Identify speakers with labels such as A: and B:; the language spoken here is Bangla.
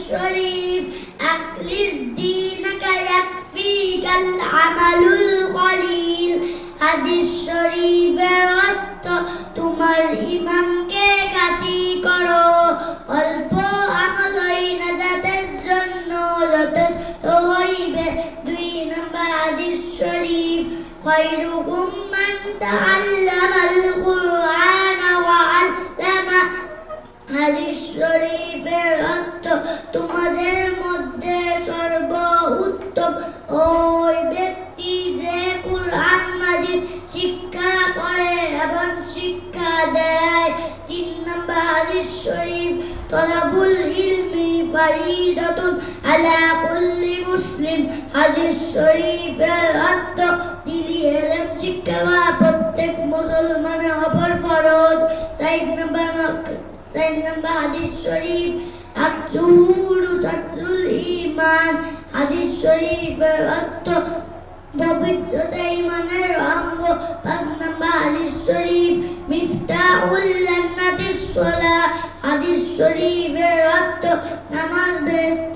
A: শরীফ আকলিস দীনাকা ইয়াকফিকাল আমালুল কলিল। হাদিস শরীফের অর্থ তোমার ইমামকে খাঁটি করো, অল্প আমলই নাজাতের জন্য যথেষ্ট হইবে। 2 নম্বর হাদিস শরীফ খায়রুকুম মান তাআল্লামাল কুরআন ওয়া আল্লামা। হাদিস শরীফের অর্থ তোমাদের মধ্যে সর্বোত্তম ওই ব্যক্তি যে কুরআন মাজিদ শিক্ষা করে এবং শিক্ষা দেয়। 3 নম্বর হাদিস শরীফ তলাবুল ইলমি ফারিদাতুন আলা কুল্লি মুসলিম। হাদিস শরীফের অর্থ দিলি ইলম শিক্ষা করা প্রত্যেক মুসলমানের উপর ফরজ। 4 নম্বর হাদিস শরীফ আজুরু চাতুল ঈমান। হাদিস শরীফের অর্থ পবিত্রতা ঈমানের অঙ্গ। 5 নম্বর হাদিস শরীফ মিফতাহুল জান্নাতিস সালাহ। হাদিস শরীফের অর্থ নামাজ বেহেশতের